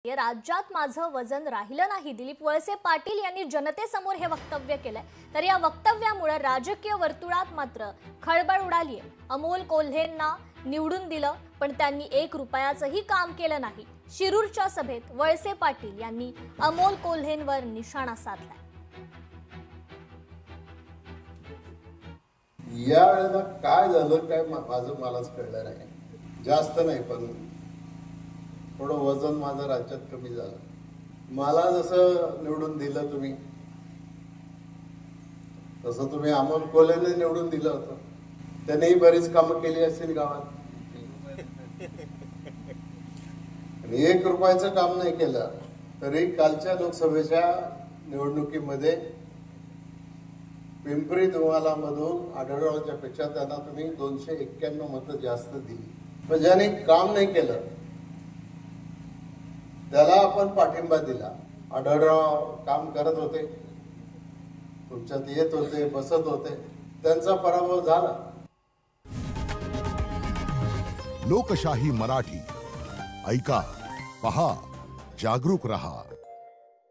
राज्यात माझं वजन राहिलं नाही, दिलीप वळसे पाटील यांनी जनतेसमोर हे वक्तव्य केलंय। तर या वक्तव्यामुळे राजकीय वर्तुळात मात्र खळबळ उडाली आहे। अमोल कोल्हेंना निवडून दिलं, पण त्यांनी 1 रुपयाचंही काम केलं नाही। शिरूरच्या सभेत वळसे पाटील यांनी अमोल कोल्हेंवर निशाणा साधलाय। या वेळेला काय झालं काय माझं मलाच कळलं नाही। जास्त नाही, पण थोडं वजन माझं राज्यात कमी झालं। मला जसं निवडून दिलं तुम्ही, तसं तुम्ही अमोल कोल्हेने निवडून दिलं होतं। त्यानेही बरीच कामं केली असतील गावात, आणि 1 रुपयाचं काम नाही केलं तरी कालच्या लोकसभेच्या निवडणुकीमध्ये पिंपरी दुवाला मधून आढळरावच्या पेक्षा त्यांना तुम्ही 291 मतं जास्त दिली। पण ज्याने काम नाही केलं त्याला आपण पाठिंबा दिला। आढळराव काम करत होते, तुमच्यात येत होते, बसत होते, त्यांचा पराभव झाला। लोकशाही मराठी ऐका, पहा, जागरूक रहा।